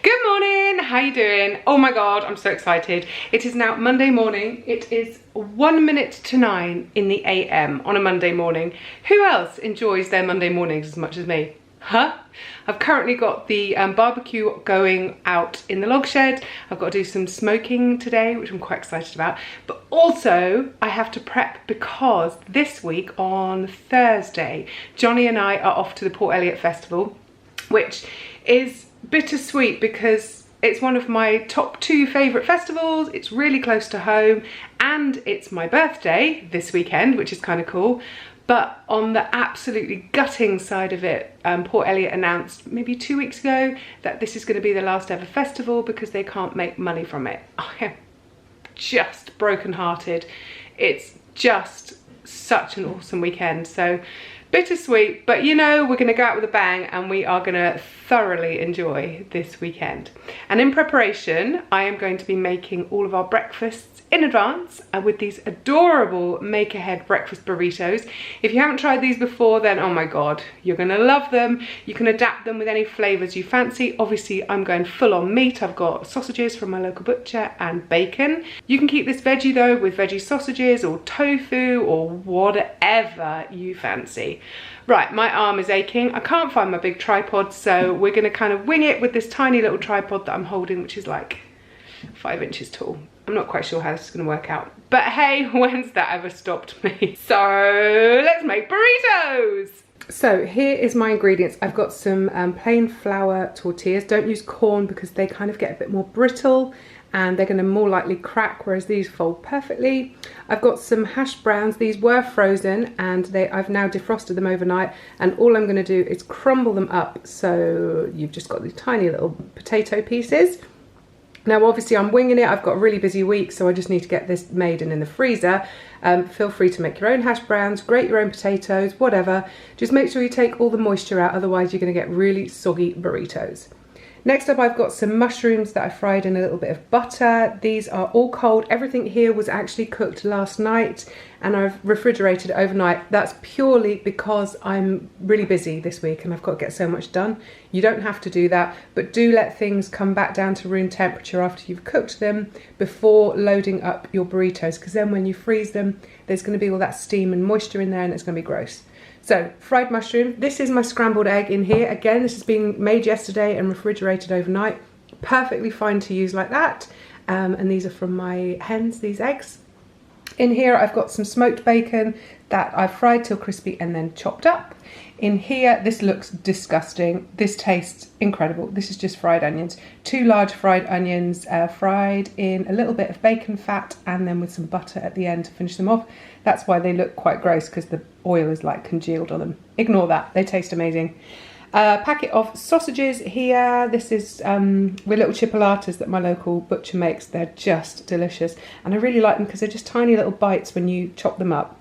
Good morning, how you doing? Oh my god, I'm so excited. It is now Monday morning. It is 1 minute to 9 in the AM on a Monday morning. Who else enjoys their Monday mornings as much as me? Huh? I've currently got the barbecue going out in the log shed. I've got to do some smoking today, which I'm quite excited about. But also, I have to prep because this week on Thursday, Johnny and I are off to the Port Eliot Festival, which is bittersweet because it's one of my top 2 favourite festivals. It's really close to home and it's my birthday this weekend, which is kind of cool. But on the absolutely gutting side of it, Port Eliot announced maybe 2 weeks ago that this is going to be the last ever festival because they can't make money from it. I am just brokenhearted. It's just such an awesome weekend. So bittersweet, but you know, we're going to go out with a bang and we are going to thoroughly enjoy this weekend. And in preparation, I am going to be making all of our breakfasts in advance with these adorable make ahead breakfast burritos. If you haven't tried these before, then oh my god, you're going to love them. You can adapt them with any flavours you fancy. Obviously, I'm going full on meat. I've got sausages from my local butcher and bacon. You can keep this veggie though with veggie sausages or tofu or whatever you fancy. Right, my arm is aching. I can't find my big tripod, so we're going to kind of wing it with this tiny little tripod that I'm holding, which is like 5 inches tall. I'm not quite sure how this is going to work out. But hey, when's that ever stopped me? So let's make burritos! So here is my ingredients. I've got some plain flour tortillas. Don't use corn because they kind of get a bit more brittle and they're going to more likely crack, whereas these fold perfectly. I've got some hash browns. These were frozen and I've now defrosted them overnight, and all I'm going to do is crumble them up so you've just got these tiny little potato pieces. Now obviously I'm winging it. I've got a really busy week, so I just need to get this made and in the freezer. Feel free to make your own hash browns, grate your own potatoes, whatever. Just make sure you take all the moisture out, otherwise you're going to get really soggy burritos. Next up, I've got some mushrooms that I fried in a little bit of butter. These are all cold. Everything here was actually cooked last night and I've refrigerated overnight. That's purely because I'm really busy this week and I've got to get so much done. You don't have to do that, but do let things come back down to room temperature after you've cooked them before loading up your burritos, because then when you freeze them, there's going to be all that steam and moisture in there and it's going to be gross. So, fried mushroom. This is my scrambled egg in here. Again, this has been made yesterday and refrigerated overnight. Perfectly fine to use like that. And these are from my hens, these eggs. In here, I've got some smoked bacon that I've fried till crispy and then chopped up. In here, this looks disgusting. This tastes incredible. This is just fried onions. 2 large fried onions fried in a little bit of bacon fat and then with some butter at the end to finish them off. That's why they look quite gross, because the oil is like congealed on them. Ignore that, they taste amazing. Packet of sausages here. This is with little chipolatas that my local butcher makes. They're just delicious. And I really like them because they're just tiny little bites when you chop them up.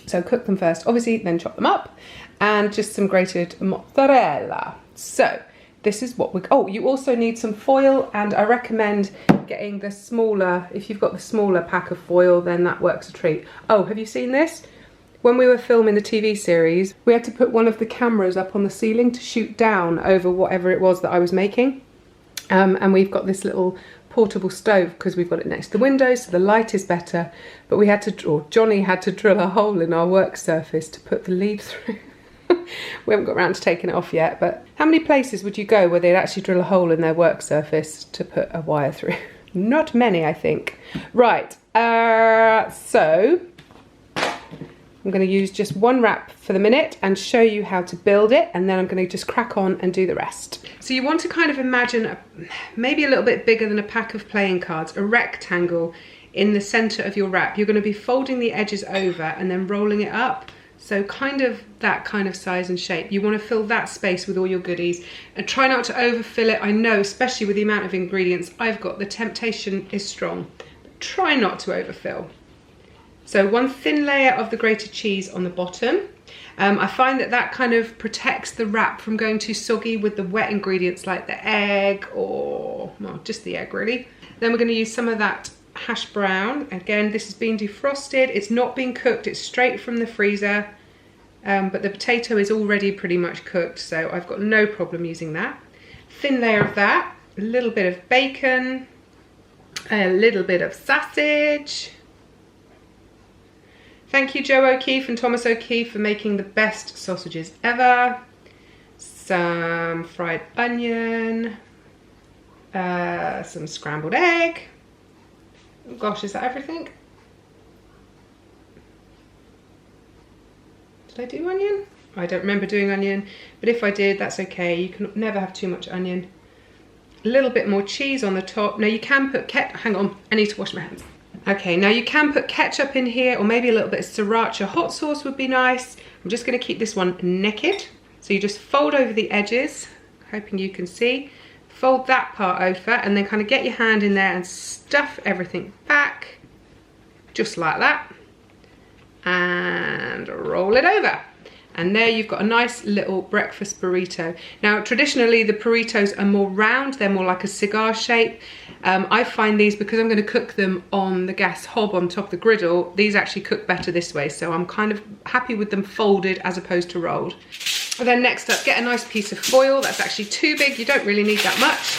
So cook them first, obviously, then chop them up. And just some grated mozzarella. So this is what we, oh, you also need some foil, and I recommend getting the smaller, if you've got the smaller pack of foil, then that works a treat. Oh, have you seen this? When we were filming the TV series, we had to put one of the cameras up on the ceiling to shoot down over whatever it was that I was making. And we've got this little portable stove because we've got it next to the window, so the light is better. But we had to, or Johnny had to drill a hole in our work surface to put the lead through. We haven't got around to taking it off yet, but how many places would you go where they'd actually drill a hole in their work surface to put a wire through? Not many, I think. Right, so I'm going to use just one wrap for the minute and show you how to build it, and then I'm going to just crack on and do the rest. So you want to kind of imagine maybe a little bit bigger than a pack of playing cards, a rectangle in the center of your wrap. You're going to be folding the edges over and then rolling it up. So kind of that kind of size and shape. You want to fill that space with all your goodies and try not to overfill it. I know, especially with the amount of ingredients I've got, the temptation is strong. But try not to overfill. So one thin layer of the grated cheese on the bottom. I find that that kind of protects the wrap from going too soggy with the wet ingredients like the egg or, well, just the egg really. Then we're going to use some of that hash brown. Again, this has been defrosted. It's not been cooked. It's straight from the freezer. But the potato is already pretty much cooked, so I've got no problem using that. Thin layer of that. a little bit of bacon, a little bit of sausage. Thank you, Joe O'Keefe and Thomas O'Keefe, for making the best sausages ever. Some fried onion, some scrambled egg. Oh gosh, is that everything? Did I do onion? I don't remember doing onion, but if I did, that's okay. You can never have too much onion. A little bit more cheese on the top. Now you can put hang on, I need to wash my hands. Okay, now you can put ketchup in here, or maybe a little bit of sriracha hot sauce would be nice. I'm just going to keep this one naked. So you just fold over the edges, hoping you can see. Fold that part over, and then kind of get your hand in there and stuff everything back, just like that. And roll it over. And there you've got a nice little breakfast burrito. Now, traditionally, the burritos are more round. They're more like a cigar shape. I find these, because I'm going to cook them on the gas hob on top of the griddle, these actually cook better this way. So I'm kind of happy with them folded as opposed to rolled. And then next up, get a nice piece of foil. That's actually too big. You don't really need that much.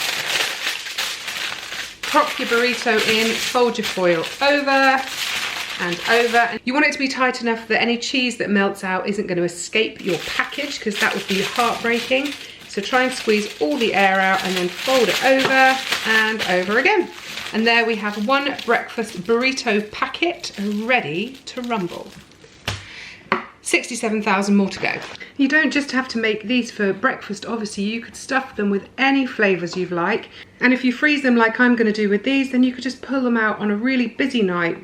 Prop your burrito in, fold your foil over and over. And you want it to be tight enough that any cheese that melts out isn't going to escape your package, because that would be heartbreaking. So try and squeeze all the air out and then fold it over and over again. And there we have one breakfast burrito packet ready to rumble. 67,000 more to go. You don't just have to make these for breakfast, obviously you could stuff them with any flavours you like. And if you freeze them like I'm going to do with these, then you could just pull them out on a really busy night.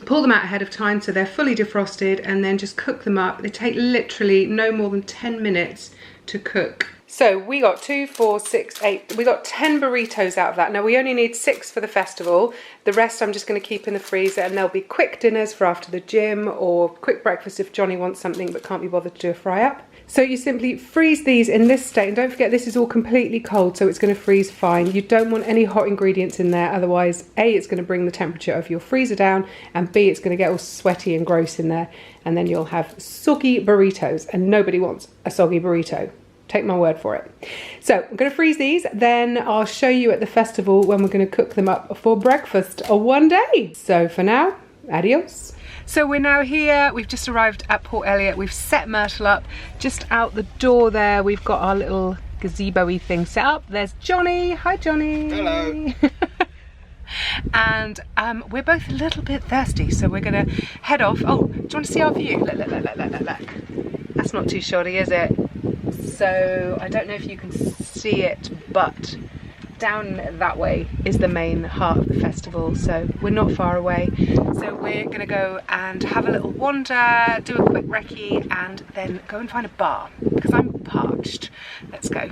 Pull them out ahead of time so they're fully defrosted, and then just cook them up. They take literally no more than 10 minutes to cook. So we got 2, 4, 6, 8, we got 10 burritos out of that. Now we only need 6 for the festival. The rest I'm just going to keep in the freezer, and they'll be quick dinners for after the gym, or quick breakfast if Johnny wants something but can't be bothered to do a fry up. So you simply freeze these in this state, and don't forget this is all completely cold, so it's going to freeze fine. You don't want any hot ingredients in there, otherwise A, it's going to bring the temperature of your freezer down, and B, it's going to get all sweaty and gross in there, and then you'll have soggy burritos, and nobody wants a soggy burrito. Take my word for it. So I'm going to freeze these, then I'll show you at the festival when we're going to cook them up for breakfast one day. So for now, adios. So we're now here, we've just arrived at Port Eliot, we've set Myrtle up. Just out the door there, we've got our little gazebo-y thing set up. There's Johnny, hi Johnny. Hello. And we're both a little bit thirsty, so we're gonna head off. Oh, do you want to see our view? Look. That's not too shoddy, is it? So I don't know if you can see it, but down that way is the main heart of the festival, so we're not far away. So we're gonna go and have a little wander, do a quick recce, and then go and find a bar, because I'm parched. Let's go.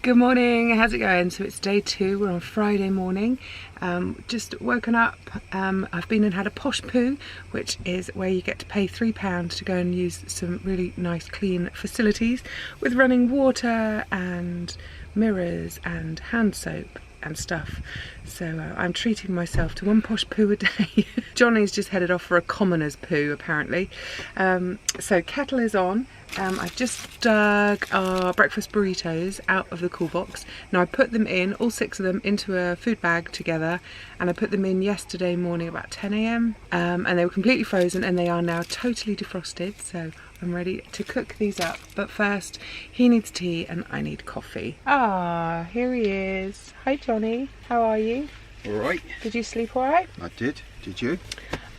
Good morning, how's it going? So it's day 2, we're on Friday morning. Just woken up. I've been and had a posh poo, which is where you get to pay £3 to go and use some really nice clean facilities with running water and mirrors and hand soap and stuff. So I'm treating myself to one posh poo a day. Johnny's just headed off for a commoner's poo apparently. So kettle is on. I've just dug our breakfast burritos out of the cool box. Now I put them in, all 6 of them, into a food bag together, and I put them in yesterday morning about 10 AM, and they were completely frozen and they are now totally defrosted, so I'm ready to cook these up. But first, he needs tea and I need coffee. Ah, here he is. Hi Johnny, how are you? Alright. Did you sleep alright? I did. Did you?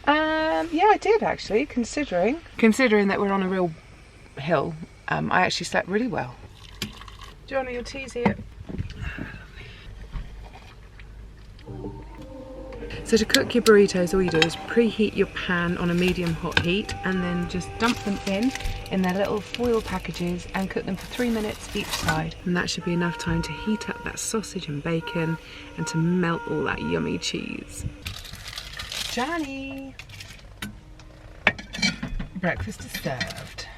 Yeah, I did actually, considering that we're on a real hill. I actually slept really well. Johnny, your tea's here. So to cook your burritos, all you do is preheat your pan on a medium hot heat and then just dump them in their little foil packages and cook them for 3 minutes each side. And that should be enough time to heat up that sausage and bacon and to melt all that yummy cheese. Johnny! Breakfast is served.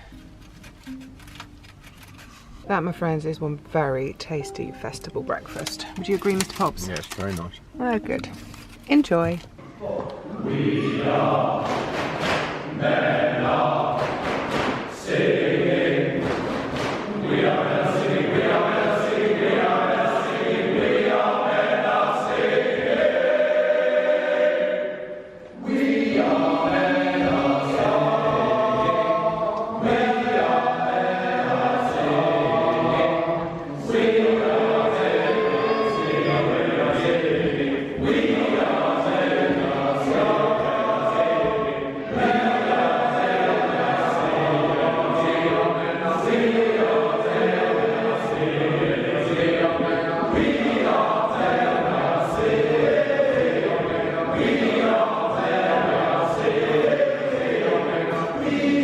That, my friends, is one very tasty festival breakfast. Would you agree, Mr. Pops? Yes, very nice. Oh, good. Enjoy. We are men are singing. We are men are singing. We are men are singing. We are men are singing. We are men are singing. We are men are singing. We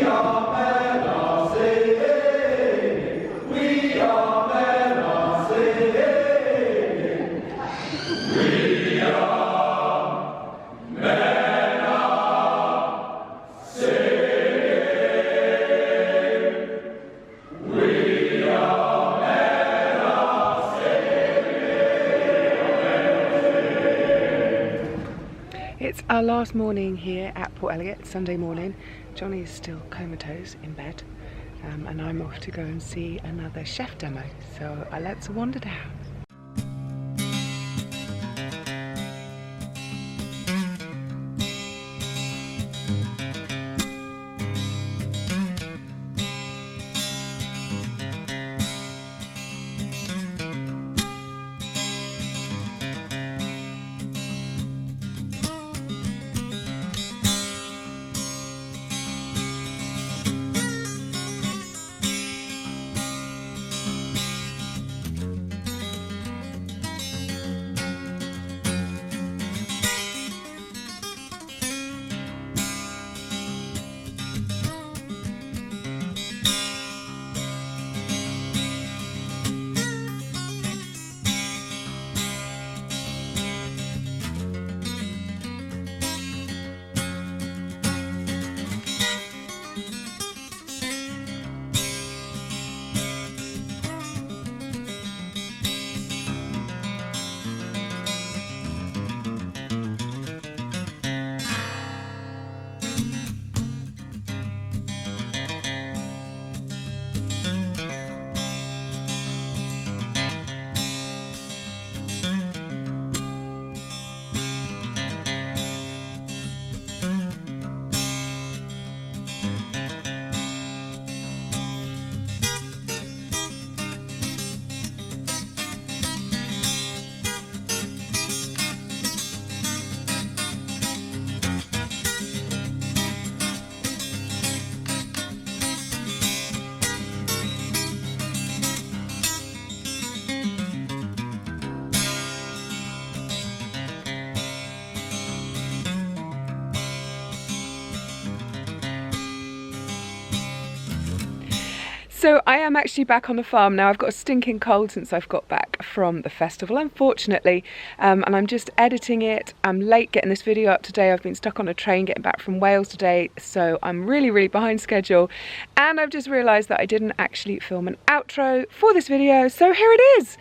are men are singing. We are men are singing. We It's our last morning here at Port Eliot, Sunday morning. Johnny is still comatose in bed, and I'm off to go and see another chef demo. So let's wander down. So I am actually back on the farm now. I've got a stinking cold since I've got back from the festival, unfortunately, and I'm just editing it. I'm late getting this video up today. I've been stuck on a train getting back from Wales today, so I'm really behind schedule, and I've just realised that I didn't actually film an outro for this video, so here it is.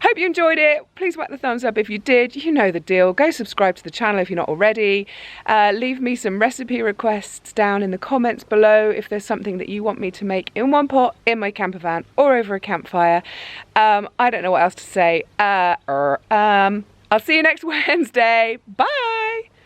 Hope you enjoyed it. Please whack the thumbs up if you did. You know the deal. Go subscribe to the channel if you're not already. Leave me some recipe requests down in the comments below if there's something that you want me to make in one pot, in my camper van, or over a campfire. I don't know what else to say. I'll see you next Wednesday. Bye!